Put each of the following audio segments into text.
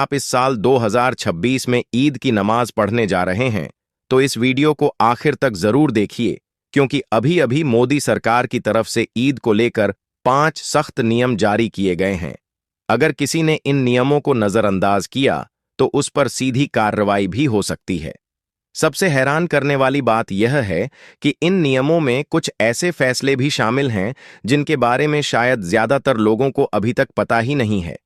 आप इस साल 2026 में ईद की नमाज पढ़ने जा रहे हैं तो इस वीडियो को आखिर तक जरूर देखिए, क्योंकि अभी अभी मोदी सरकार की तरफ से ईद को लेकर 5 सख्त नियम जारी किए गए हैं। अगर किसी ने इन नियमों को नजरअंदाज किया तो उस पर सीधी कार्रवाई भी हो सकती है। सबसे हैरान करने वाली बात यह है कि इन नियमों में कुछ ऐसे फैसले भी शामिल हैं जिनके बारे में शायद ज्यादातर लोगों को अभी तक पता ही नहीं है।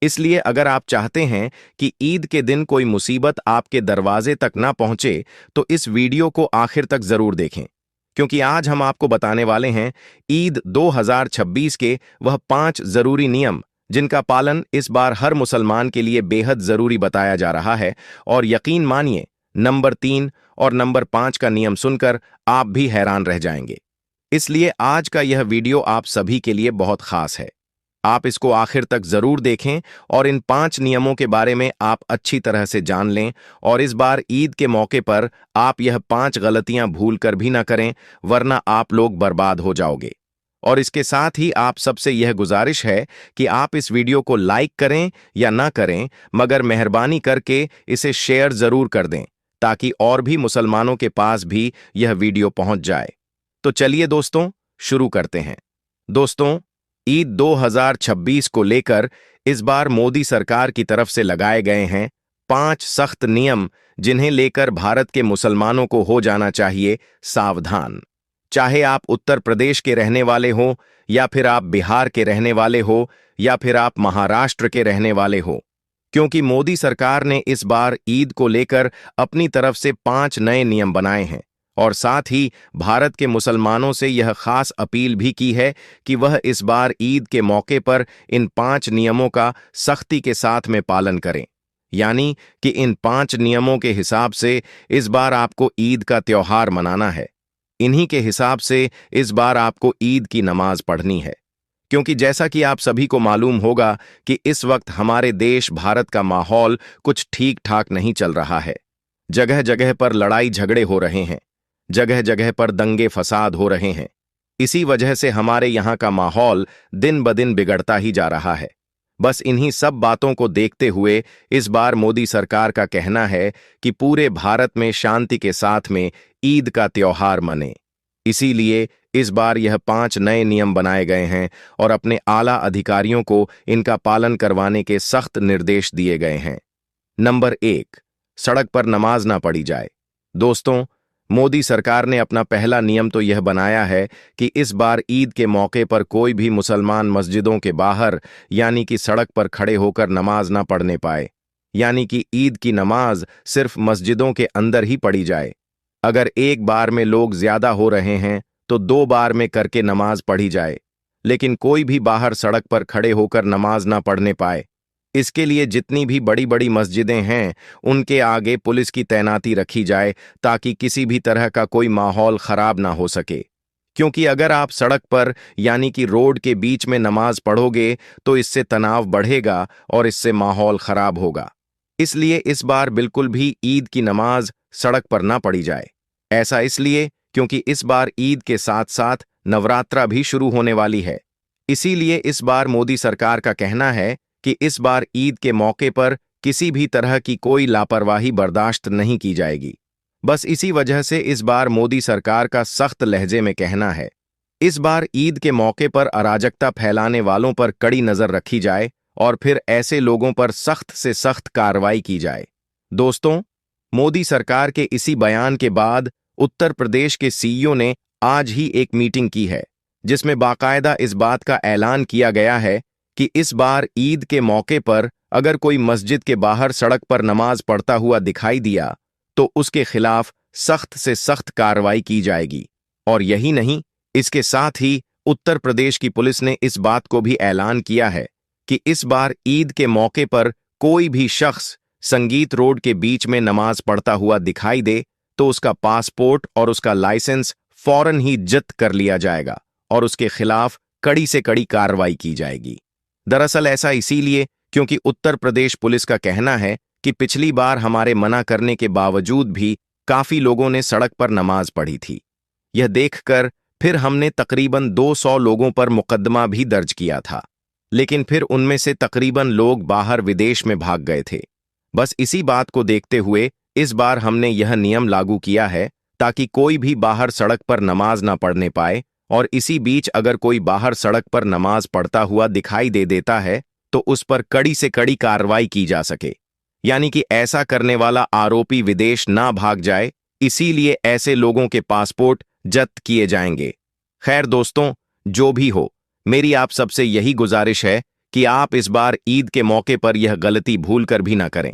इसलिए अगर आप चाहते हैं कि ईद के दिन कोई मुसीबत आपके दरवाजे तक ना पहुंचे तो इस वीडियो को आखिर तक जरूर देखें, क्योंकि आज हम आपको बताने वाले हैं ईद 2026 के वह 5 जरूरी नियम जिनका पालन इस बार हर मुसलमान के लिए बेहद जरूरी बताया जा रहा है। और यकीन मानिए, नंबर 3 और नंबर 5 का नियम सुनकर आप भी हैरान रह जाएंगे। इसलिए आज का यह वीडियो आप सभी के लिए बहुत खास है। आप इसको आखिर तक जरूर देखें और इन 5 नियमों के बारे में आप अच्छी तरह से जान लें, और इस बार ईद के मौके पर आप यह 5 गलतियां भूल कर भी ना करें, वरना आप लोग बर्बाद हो जाओगे। और इसके साथ ही आप सबसे यह गुजारिश है कि आप इस वीडियो को लाइक करें या ना करें, मगर मेहरबानी करके इसे शेयर जरूर कर दें ताकि और भी मुसलमानों के पास भी यह वीडियो पहुंच जाए। तो चलिए दोस्तों, शुरू करते हैं। दोस्तों, ईद 2026 को लेकर इस बार मोदी सरकार की तरफ से लगाए गए हैं 5 सख्त नियम, जिन्हें लेकर भारत के मुसलमानों को हो जाना चाहिए सावधान। चाहे आप उत्तर प्रदेश के रहने वाले हो, या फिर आप बिहार के रहने वाले हो, या फिर आप महाराष्ट्र के रहने वाले हो, क्योंकि मोदी सरकार ने इस बार ईद को लेकर अपनी तरफ से 5 नए नियम बनाए हैं। और साथ ही भारत के मुसलमानों से यह खास अपील भी की है कि वह इस बार ईद के मौके पर इन 5 नियमों का सख्ती के साथ में पालन करें। यानी कि इन 5 नियमों के हिसाब से इस बार आपको ईद का त्योहार मनाना है। इन्हीं के हिसाब से इस बार आपको ईद की नमाज पढ़नी है, क्योंकि जैसा कि आप सभी को मालूम होगा कि इस वक्त हमारे देश भारत का माहौल कुछ ठीक ठाक नहीं चल रहा है। जगह जगह पर लड़ाई झगड़े हो रहे हैं, जगह जगह पर दंगे फसाद हो रहे हैं। इसी वजह से हमारे यहाँ का माहौल दिन ब दिन बिगड़ता ही जा रहा है। बस इन्हीं सब बातों को देखते हुए इस बार मोदी सरकार का कहना है कि पूरे भारत में शांति के साथ में ईद का त्योहार मने। इसीलिए इस बार यह 5 नए नियम बनाए गए हैं और अपने आला अधिकारियों को इनका पालन करवाने के सख्त निर्देश दिए गए हैं। नंबर 1, सड़क पर नमाज ना पढ़ी जाए। दोस्तों, मोदी सरकार ने अपना पहला नियम तो यह बनाया है कि इस बार ईद के मौके पर कोई भी मुसलमान मस्जिदों के बाहर यानी कि सड़क पर खड़े होकर नमाज ना पढ़ने पाए। यानी कि ईद की नमाज सिर्फ मस्जिदों के अंदर ही पढ़ी जाए। अगर एक बार में लोग ज्यादा हो रहे हैं तो 2 बार में करके नमाज पढ़ी जाए, लेकिन कोई भी बाहर सड़क पर खड़े होकर नमाज ना पढ़ने पाए। इसके लिए जितनी भी बड़ी बड़ी मस्जिदें हैं उनके आगे पुलिस की तैनाती रखी जाए, ताकि किसी भी तरह का कोई माहौल खराब ना हो सके। क्योंकि अगर आप सड़क पर यानी कि रोड के बीच में नमाज पढ़ोगे तो इससे तनाव बढ़ेगा और इससे माहौल खराब होगा। इसलिए इस बार बिल्कुल भी ईद की नमाज सड़क पर ना पढ़ी जाए। ऐसा इसलिए क्योंकि इस बार ईद के साथ साथ नवरात्रा भी शुरू होने वाली है। इसीलिए इस बार मोदी सरकार का कहना है कि इस बार ईद के मौके पर किसी भी तरह की कोई लापरवाही बर्दाश्त नहीं की जाएगी। बस इसी वजह से इस बार मोदी सरकार का सख्त लहजे में कहना है, इस बार ईद के मौके पर अराजकता फैलाने वालों पर कड़ी नजर रखी जाए और फिर ऐसे लोगों पर सख्त से सख्त कार्रवाई की जाए। दोस्तों, मोदी सरकार के इसी बयान के बाद उत्तर प्रदेश के सीईओ ने आज ही एक मीटिंग की है, जिसमें बाकायदा इस बात का ऐलान किया गया है कि इस बार ईद के मौके पर अगर कोई मस्जिद के बाहर सड़क पर नमाज पढ़ता हुआ दिखाई दिया तो उसके खिलाफ सख्त से सख्त कार्रवाई की जाएगी। और यही नहीं, इसके साथ ही उत्तर प्रदेश की पुलिस ने इस बात को भी ऐलान किया है कि इस बार ईद के मौके पर कोई भी शख्स संगीत रोड के बीच में नमाज पढ़ता हुआ दिखाई दे तो उसका पासपोर्ट और उसका लाइसेंस फौरन ही जब्त कर लिया जाएगा और उसके खिलाफ कड़ी से कड़ी कार्रवाई की जाएगी। दरअसल ऐसा इसीलिए क्योंकि उत्तर प्रदेश पुलिस का कहना है कि पिछली बार हमारे मना करने के बावजूद भी काफी लोगों ने सड़क पर नमाज पढ़ी थी। यह देखकर फिर हमने तकरीबन 200 लोगों पर मुकदमा भी दर्ज किया था। लेकिन फिर उनमें से तकरीबन लोग बाहर विदेश में भाग गए थे। बस इसी बात को देखते हुए इस बार हमने यह नियम लागू किया है ताकि कोई भी बाहर सड़क पर नमाज ना पढ़ने पाए, और इसी बीच अगर कोई बाहर सड़क पर नमाज पढ़ता हुआ दिखाई दे देता है तो उस पर कड़ी से कड़ी कार्रवाई की जा सके, यानी कि ऐसा करने वाला आरोपी विदेश ना भाग जाए। इसीलिए ऐसे लोगों के पासपोर्ट जब्त किए जाएंगे। खैर दोस्तों, जो भी हो, मेरी आप सबसे यही गुजारिश है कि आप इस बार ईद के मौके पर यह गलती भूल कर भी ना करें,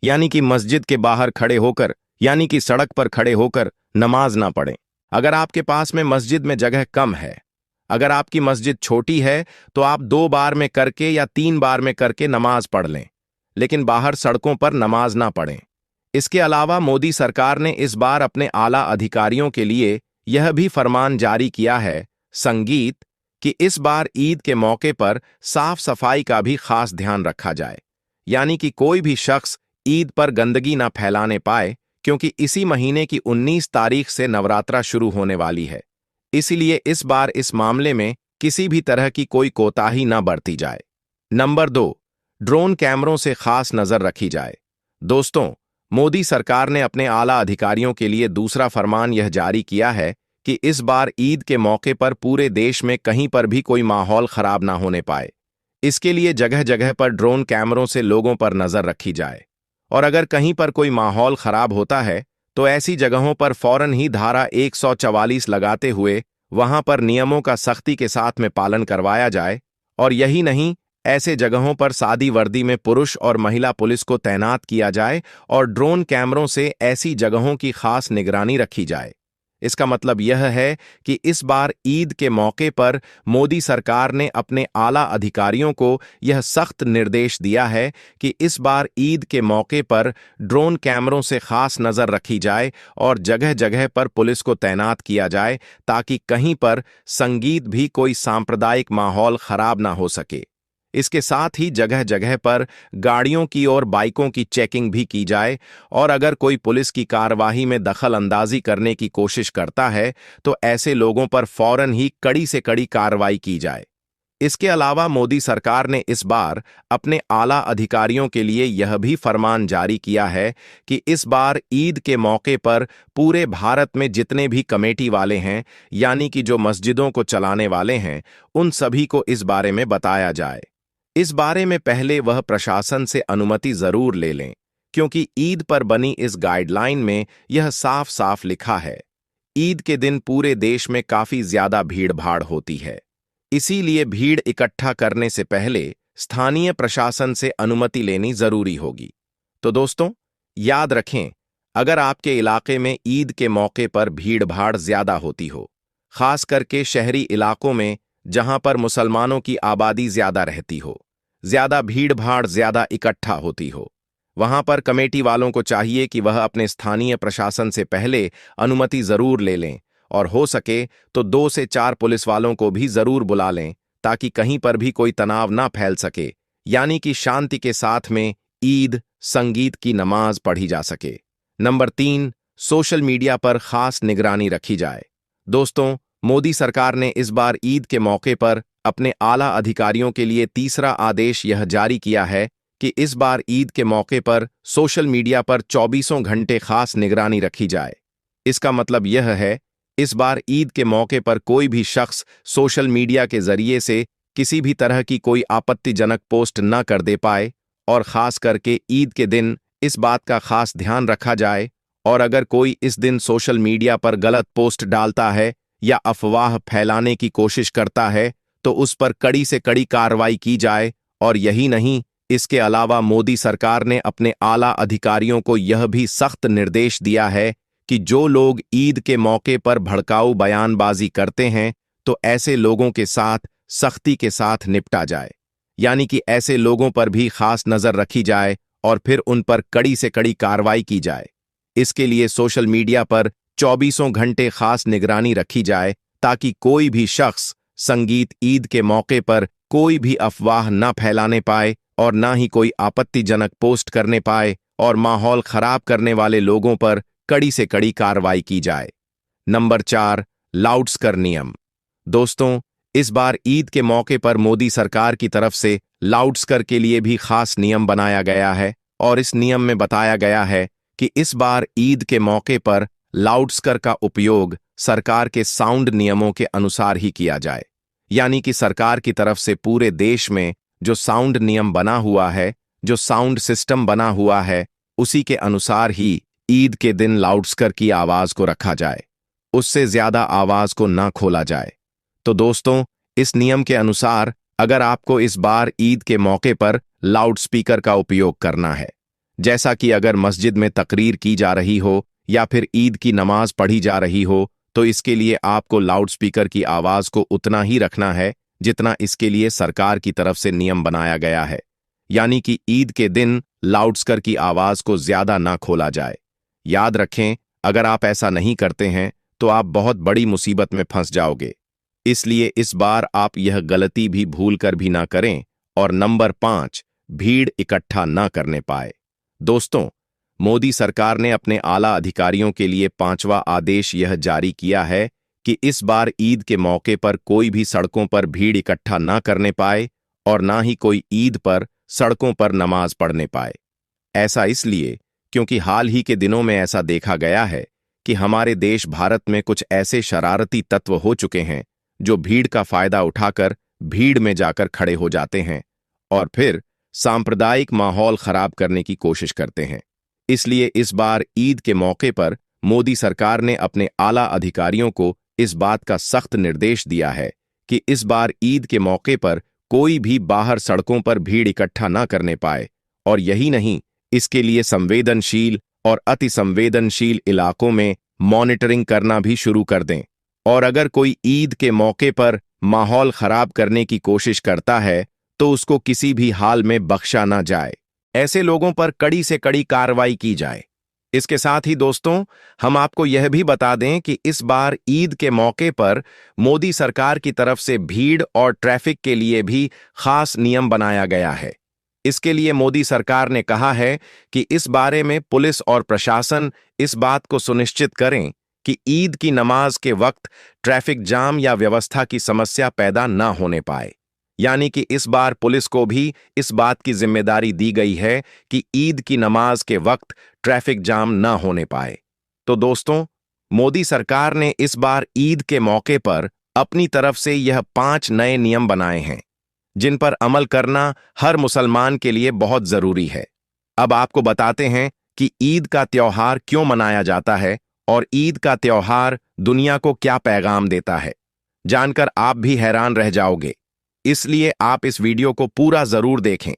यानी कि मस्जिद के बाहर खड़े होकर, यानी कि सड़क पर खड़े होकर नमाज ना पढ़ें। अगर आपके पास में मस्जिद में जगह कम है, अगर आपकी मस्जिद छोटी है, तो आप 2 बार में करके या 3 बार में करके नमाज पढ़ लें, लेकिन बाहर सड़कों पर नमाज ना पढ़ें। इसके अलावा मोदी सरकार ने इस बार अपने आला अधिकारियों के लिए यह भी फरमान जारी किया है, संगीत, कि इस बार ईद के मौके पर साफ सफाई का भी खास ध्यान रखा जाए, यानी कि कोई भी शख्स ईद पर गंदगी ना फैलाने पाए, क्योंकि इसी महीने की 19 तारीख से नवरात्रा शुरू होने वाली है। इसलिए इस बार इस मामले में किसी भी तरह की कोई कोताही ना बरती जाए। नंबर 2, ड्रोन कैमरों से खास नजर रखी जाए। दोस्तों, मोदी सरकार ने अपने आला अधिकारियों के लिए दूसरा फरमान यह जारी किया है कि इस बार ईद के मौके पर पूरे देश में कहीं पर भी कोई माहौल खराब ना होने पाए। इसके लिए जगह जगह पर ड्रोन कैमरों से लोगों पर नजर रखी जाए, और अगर कहीं पर कोई माहौल खराब होता है तो ऐसी जगहों पर फौरन ही धारा 144 लगाते हुए वहां पर नियमों का सख्ती के साथ में पालन करवाया जाए। और यही नहीं, ऐसे जगहों पर सादी वर्दी में पुरुष और महिला पुलिस को तैनात किया जाए और ड्रोन कैमरों से ऐसी जगहों की खास निगरानी रखी जाए। इसका मतलब यह है कि इस बार ईद के मौके पर मोदी सरकार ने अपने आला अधिकारियों को यह सख्त निर्देश दिया है कि इस बार ईद के मौके पर ड्रोन कैमरों से खास नजर रखी जाए और जगह जगह पर पुलिस को तैनात किया जाए, ताकि कहीं पर संगीत भी कोई सांप्रदायिक माहौल खराब ना हो सके। इसके साथ ही जगह जगह पर गाड़ियों की और बाइकों की चेकिंग भी की जाए, और अगर कोई पुलिस की कार्यवाही में दखल अंदाजी करने की कोशिश करता है तो ऐसे लोगों पर फौरन ही कड़ी से कड़ी कार्रवाई की जाए। इसके अलावा मोदी सरकार ने इस बार अपने आला अधिकारियों के लिए यह भी फरमान जारी किया है कि इस बार ईद के मौके पर पूरे भारत में जितने भी कमेटी वाले हैं, यानी कि जो मस्जिदों को चलाने वाले हैं, उन सभी को इस बारे में बताया जाए। इस बारे में पहले वह प्रशासन से अनुमति जरूर ले लें, क्योंकि ईद पर बनी इस गाइडलाइन में यह साफ साफ लिखा है, ईद के दिन पूरे देश में काफी ज्यादा भीड़ भाड़ होती है, इसीलिए भीड़ इकट्ठा करने से पहले स्थानीय प्रशासन से अनुमति लेनी जरूरी होगी। तो दोस्तों, याद रखें, अगर आपके इलाके में ईद के मौके पर भीड़ भाड़ ज्यादा होती हो, खास करके शहरी इलाकों में जहां पर मुसलमानों की आबादी ज्यादा रहती हो, ज्यादा भीड़ भाड़ ज्यादा इकट्ठा होती हो, वहां पर कमेटी वालों को चाहिए कि वह अपने स्थानीय प्रशासन से पहले अनुमति जरूर ले लें, और हो सके तो 2 से 4 पुलिस वालों को भी जरूर बुला लें, ताकि कहीं पर भी कोई तनाव ना फैल सके, यानी कि शांति के साथ में ईद संगीत की नमाज पढ़ी जा सके। नंबर 3, सोशल मीडिया पर खास निगरानी रखी जाए। दोस्तों, मोदी सरकार ने इस बार ईद के मौके पर अपने आला अधिकारियों के लिए तीसरा आदेश यह जारी किया है कि इस बार ईद के मौके पर सोशल मीडिया पर 24 घंटे खास निगरानी रखी जाए। इसका मतलब यह है, इस बार ईद के मौके पर कोई भी शख्स सोशल मीडिया के जरिए से किसी भी तरह की कोई आपत्तिजनक पोस्ट न कर दे पाए, और खास करके ईद के दिन इस बात का खास ध्यान रखा जाए, और अगर कोई इस दिन सोशल मीडिया पर गलत पोस्ट डालता है या अफवाह फैलाने की कोशिश करता है तो उस पर कड़ी से कड़ी कार्रवाई की जाए। और यही नहीं, इसके अलावा मोदी सरकार ने अपने आला अधिकारियों को यह भी सख्त निर्देश दिया है कि जो लोग ईद के मौके पर भड़काऊ बयानबाजी करते हैं तो ऐसे लोगों के साथ सख्ती के साथ निपटा जाए, यानी कि ऐसे लोगों पर भी खास नजर रखी जाए और फिर उन पर कड़ी से कड़ी कार्रवाई की जाए। इसके लिए सोशल मीडिया पर 24 घंटे खास निगरानी रखी जाए, ताकि कोई भी शख्स संगीत ईद के मौके पर कोई भी अफवाह न फैलाने पाए और ना ही कोई आपत्तिजनक पोस्ट करने पाए, और माहौल खराब करने वाले लोगों पर कड़ी से कड़ी कार्रवाई की जाए। नंबर 4, लाउडस्पीकर नियम। दोस्तों, इस बार ईद के मौके पर मोदी सरकार की तरफ से लाउडस्पीकर के लिए भी खास नियम बनाया गया है और इस नियम में बताया गया है कि इस बार ईद के मौके पर लाउडस्पीकर का उपयोग सरकार के साउंड नियमों के अनुसार ही किया जाए। यानी कि सरकार की तरफ से पूरे देश में जो साउंड नियम बना हुआ है, जो साउंड सिस्टम बना हुआ है, उसी के अनुसार ही ईद के दिन लाउडस्पीकर की आवाज को रखा जाए, उससे ज्यादा आवाज को ना खोला जाए। तो दोस्तों, इस नियम के अनुसार अगर आपको इस बार ईद के मौके पर लाउडस्पीकर का उपयोग करना है, जैसा कि अगर मस्जिद में तकरीर की जा रही हो या फिर ईद की नमाज पढ़ी जा रही हो, तो इसके लिए आपको लाउडस्पीकर की आवाज को उतना ही रखना है जितना इसके लिए सरकार की तरफ से नियम बनाया गया है। यानी कि ईद के दिन लाउडस्पीकर की आवाज को ज्यादा ना खोला जाए। याद रखें, अगर आप ऐसा नहीं करते हैं तो आप बहुत बड़ी मुसीबत में फंस जाओगे। इसलिए इस बार आप यह गलती भी भूल कर भी ना करें। और नंबर 5, भीड़ इकट्ठा ना करने पाए। दोस्तों, मोदी सरकार ने अपने आला अधिकारियों के लिए 5वां आदेश यह जारी किया है कि इस बार ईद के मौके पर कोई भी सड़कों पर भीड़ इकट्ठा ना करने पाए और ना ही कोई ईद पर सड़कों पर नमाज पढ़ने पाए। ऐसा इसलिए क्योंकि हाल ही के दिनों में ऐसा देखा गया है कि हमारे देश भारत में कुछ ऐसे शरारती तत्व हो चुके हैं जो भीड़ का फायदा उठाकर भीड़ में जाकर खड़े हो जाते हैं और फिर सांप्रदायिक माहौल खराब करने की कोशिश करते हैं। इसलिए इस बार ईद के मौके पर मोदी सरकार ने अपने आला अधिकारियों को इस बात का सख्त निर्देश दिया है कि इस बार ईद के मौके पर कोई भी बाहर सड़कों पर भीड़ इकट्ठा ना करने पाए। और यही नहीं, इसके लिए संवेदनशील और अति संवेदनशील इलाकों में मॉनिटरिंग करना भी शुरू कर दें। और अगर कोई ईद के मौके पर माहौल खराब करने की कोशिश करता है तो उसको किसी भी हाल में बख्शा ना जाए। ऐसे लोगों पर कड़ी से कड़ी कार्रवाई की जाए। इसके साथ ही दोस्तों, हम आपको यह भी बता दें कि इस बार ईद के मौके पर मोदी सरकार की तरफ से भीड़ और ट्रैफिक के लिए भी खास नियम बनाया गया है। इसके लिए मोदी सरकार ने कहा है कि इस बारे में पुलिस और प्रशासन इस बात को सुनिश्चित करें कि ईद की नमाज के वक्त ट्रैफिक जाम या व्यवस्था की समस्या पैदा न होने पाए। यानी कि इस बार पुलिस को भी इस बात की जिम्मेदारी दी गई है कि ईद की नमाज के वक्त ट्रैफिक जाम न होने पाए। तो दोस्तों, मोदी सरकार ने इस बार ईद के मौके पर अपनी तरफ से यह 5 नए नियम बनाए हैं जिन पर अमल करना हर मुसलमान के लिए बहुत जरूरी है। अब आपको बताते हैं कि ईद का त्योहार क्यों मनाया जाता है और ईद का त्योहार दुनिया को क्या पैगाम देता है। जानकर आप भी हैरान रह जाओगे, इसलिए आप इस वीडियो को पूरा जरूर देखें।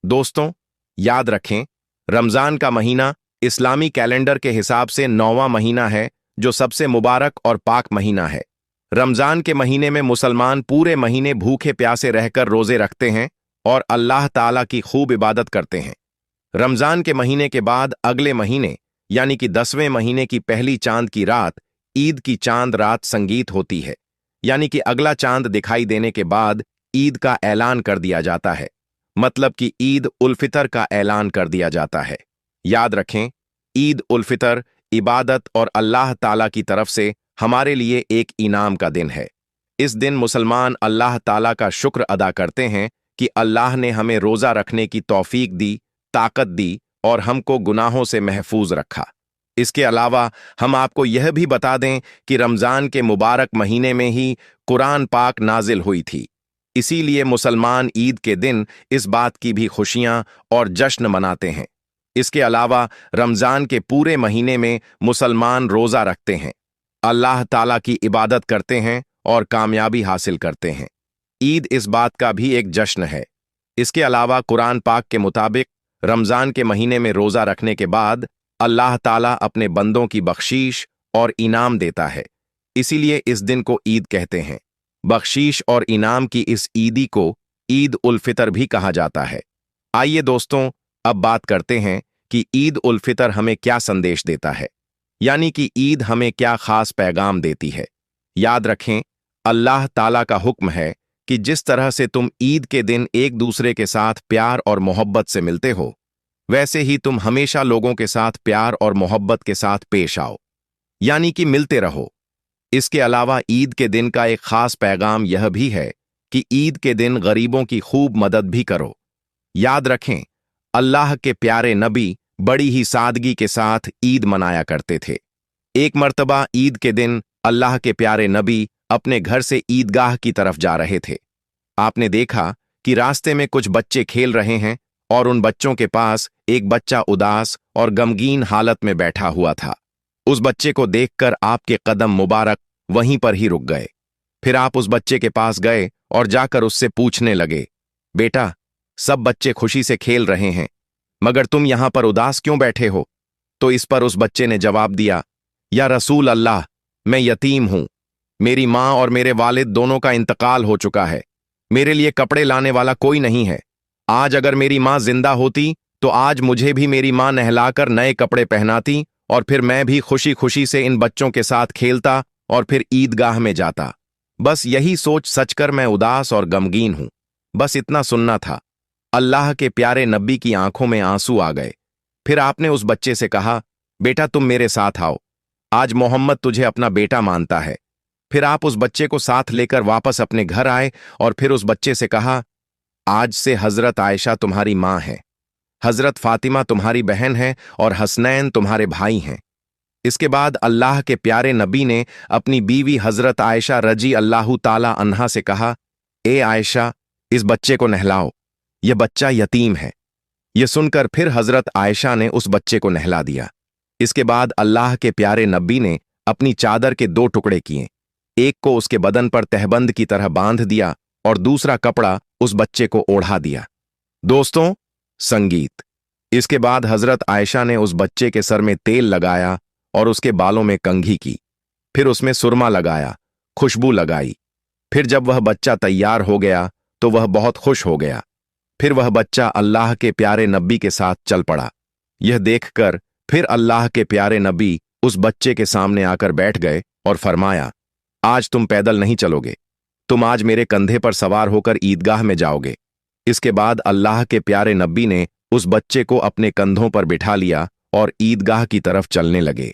दोस्तों, याद रखें, रमजान का महीना इस्लामी कैलेंडर के हिसाब से 9वां महीना है जो सबसे मुबारक और पाक महीना है। रमजान के महीने में मुसलमान पूरे महीने भूखे प्यासे रहकर रोजे रखते हैं और अल्लाह ताला की खूब इबादत करते हैं। रमजान के महीने के बाद अगले महीने यानी कि 10वें महीने की पहली चांद की रात ईद की चांद रात संगीत होती है। यानी कि अगला चांद दिखाई देने के बाद ईद का ऐलान कर दिया जाता है, मतलब कि ईद उल फितर का ऐलान कर दिया जाता है। याद रखें, ईद उल फितर इबादत और अल्लाह ताला की तरफ से हमारे लिए एक इनाम का दिन है। इस दिन मुसलमान अल्लाह ताला का शुक्र अदा करते हैं कि अल्लाह ने हमें रोजा रखने की तौफीक दी, ताकत दी और हमको गुनाहों से महफूज रखा। इसके अलावा हम आपको यह भी बता दें कि रमजान के मुबारक महीने में ही कुरान पाक नाजिल हुई थी। इसीलिए मुसलमान ईद के दिन इस बात की भी खुशियां और जश्न मनाते हैं। इसके अलावा रमजान के पूरे महीने में मुसलमान रोजा रखते हैं, अल्लाह ताला की इबादत करते हैं और कामयाबी हासिल करते हैं। ईद इस बात का भी एक जश्न है। इसके अलावा कुरान पाक के मुताबिक रमजान के महीने में रोजा रखने के बाद अल्लाह ताला अपने बंदों की बख्शीश और इनाम देता है। इसीलिए इस दिन को ईद कहते हैं। बख्शीश और इनाम की इस ईदी को ईद उल फितर भी कहा जाता है। आइए दोस्तों, अब बात करते हैं कि ईद उल फितर हमें क्या संदेश देता है, यानी कि ईद हमें क्या खास पैगाम देती है। याद रखें, अल्लाह ताला का हुक्म है कि जिस तरह से तुम ईद के दिन एक दूसरे के साथ प्यार और मोहब्बत से मिलते हो, वैसे ही तुम हमेशा लोगों के साथ प्यार और मोहब्बत के साथ पेश आओ, यानी कि मिलते रहो। इसके अलावा ईद के दिन का एक खास पैगाम यह भी है कि ईद के दिन गरीबों की खूब मदद भी करो। याद रखें, अल्लाह के प्यारे नबी बड़ी ही सादगी के साथ ईद मनाया करते थे। एक मर्तबा ईद के दिन अल्लाह के प्यारे नबी अपने घर से ईदगाह की तरफ जा रहे थे। आपने देखा कि रास्ते में कुछ बच्चे खेल रहे हैं और उन बच्चों के पास एक बच्चा उदास और गमगीन हालत में बैठा हुआ था। उस बच्चे को देखकर आपके कदम मुबारक वहीं पर ही रुक गए। फिर आप उस बच्चे के पास गए और जाकर उससे पूछने लगे, बेटा, सब बच्चे खुशी से खेल रहे हैं, मगर तुम यहां पर उदास क्यों बैठे हो? तो इस पर उस बच्चे ने जवाब दिया, या रसूल अल्लाह, मैं यतीम हूं। मेरी माँ और मेरे वालिद दोनों का इंतकाल हो चुका है। मेरे लिए कपड़े लाने वाला कोई नहीं है। आज अगर मेरी माँ जिंदा होती तो आज मुझे भी मेरी माँ नहलाकर नए कपड़े पहनाती और फिर मैं भी खुशी खुशी से इन बच्चों के साथ खेलता और फिर ईदगाह में जाता। बस यही सोच सचकर मैं उदास और गमगीन हूं। बस इतना सुनना था। अल्लाह के प्यारे नबी की आंखों में आंसू आ गए। फिर आपने उस बच्चे से कहा, बेटा तुम मेरे साथ आओ, आज मोहम्मद तुझे अपना बेटा मानता है। फिर आप उस बच्चे को साथ लेकर वापस अपने घर आए और फिर उस बच्चे से कहा, आज से हजरत आयशा तुम्हारी माँ है, हजरत फातिमा तुम्हारी बहन है और हसनैन तुम्हारे भाई हैं। इसके बाद अल्लाह के प्यारे नबी ने अपनी बीवी हजरत आयशा रजी अल्लाहु ताला अन्हा से कहा, ए आयशा, इस बच्चे को नहलाओ, यह बच्चा यतीम है। यह सुनकर फिर हजरत आयशा ने उस बच्चे को नहला दिया। इसके बाद अल्लाह के प्यारे नबी ने अपनी चादर के दो टुकड़े किए, एक को उसके बदन पर तहबंद की तरह बांध दिया और दूसरा कपड़ा उस बच्चे को ओढ़ा दिया। दोस्तों, संगीत। इसके बाद हजरत आयशा ने उस बच्चे के सर में तेल लगाया और उसके बालों में कंघी की, फिर उसमें सुरमा लगाया, खुशबू लगाई। फिर जब वह बच्चा तैयार हो गया तो वह बहुत खुश हो गया। फिर वह बच्चा अल्लाह के प्यारे नबी के साथ चल पड़ा। यह देखकर फिर अल्लाह के प्यारे नबी उस बच्चे के सामने आकर बैठ गए और फरमाया, आज तुम पैदल नहीं चलोगे, तुम आज मेरे कंधे पर सवार होकर ईदगाह में जाओगे। इसके बाद अल्लाह के प्यारे नबी ने उस बच्चे को अपने कंधों पर बिठा लिया और ईदगाह की तरफ चलने लगे।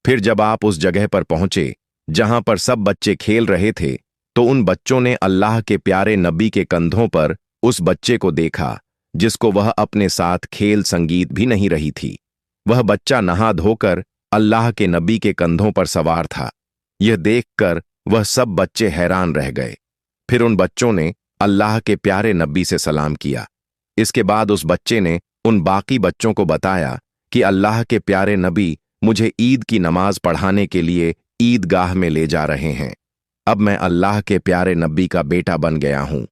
फिर जब आप उस जगह पर पहुंचे जहां पर सब बच्चे खेल रहे थे, तो उन बच्चों ने अल्लाह के प्यारे नबी के कंधों पर उस बच्चे को देखा जिसको वह अपने साथ खेल संगीत भी नहीं रही थी। वह बच्चा नहा धोकर अल्लाह के नबी के कंधों पर सवार था। यह देखकर वह सब बच्चे हैरान रह गए। फिर उन बच्चों ने अल्लाह के प्यारे नबी से सलाम किया। इसके बाद उस बच्चे ने उन बाकी बच्चों को बताया कि अल्लाह के प्यारे नबी मुझे ईद की नमाज पढ़ाने के लिए ईदगाह में ले जा रहे हैं। अब मैं अल्लाह के प्यारे नबी का बेटा बन गया हूं।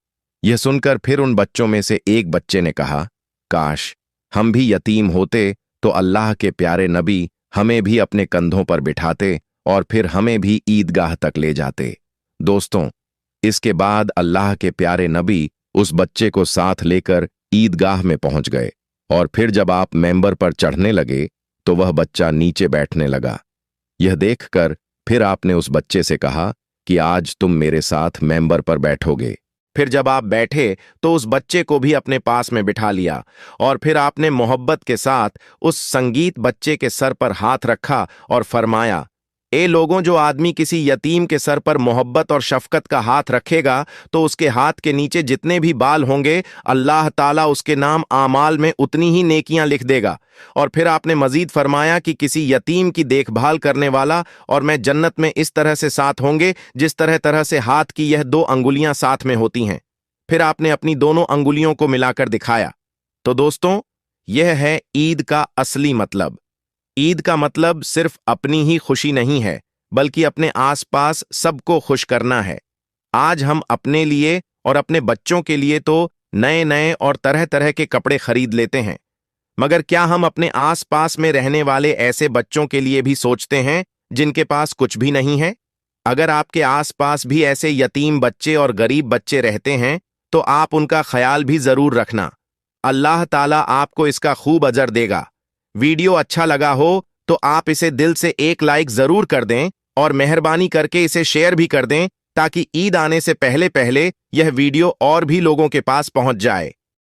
यह सुनकर फिर उन बच्चों में से एक बच्चे ने कहा, काश हम भी यतीम होते तो अल्लाह के प्यारे नबी हमें भी अपने कंधों पर बिठाते और फिर हमें भी ईदगाह तक ले जाते। दोस्तों, इसके बाद अल्लाह के प्यारे नबी उस बच्चे को साथ लेकर ईदगाह में पहुंच गए और फिर जब आप मेंबर पर चढ़ने लगे तो वह बच्चा नीचे बैठने लगा। यह देखकर फिर आपने उस बच्चे से कहा कि आज तुम मेरे साथ मेंबर पर बैठोगे। फिर जब आप बैठे तो उस बच्चे को भी अपने पास में बिठा लिया और फिर आपने मोहब्बत के साथ उस संगीत बच्चे के सर पर हाथ रखा और फरमाया, ए लोगों, जो आदमी किसी यतीम के सर पर मोहब्बत और शफकत का हाथ रखेगा तो उसके हाथ के नीचे जितने भी बाल होंगे अल्लाह ताला उसके नाम आमाल में उतनी ही नेकियां लिख देगा। और फिर आपने मजीद फरमाया कि किसी यतीम की देखभाल करने वाला और मैं जन्नत में इस तरह से साथ होंगे जिस तरह तरह से हाथ की यह दो अंगुलियां साथ में होती हैं। फिर आपने अपनी दोनों अंगुलियों को मिलाकर दिखाया। तो दोस्तों, यह है ईद का असली मतलब। ईद का मतलब सिर्फ अपनी ही खुशी नहीं है, बल्कि अपने आसपास सबको खुश करना है। आज हम अपने लिए और अपने बच्चों के लिए तो नए नए और तरह तरह के कपड़े खरीद लेते हैं, मगर क्या हम अपने आसपास में रहने वाले ऐसे बच्चों के लिए भी सोचते हैं जिनके पास कुछ भी नहीं है? अगर आपके आसपास भी ऐसे यतीम बच्चे और गरीब बच्चे रहते हैं तो आप उनका ख्याल भी जरूर रखना। अल्लाह ताला आपको इसका खूब अजर देगा। वीडियो अच्छा लगा हो तो आप इसे दिल से एक लाइक जरूर कर दें और मेहरबानी करके इसे शेयर भी कर दें ताकि ईद आने से पहले पहले यह वीडियो और भी लोगों के पास पहुंच जाए।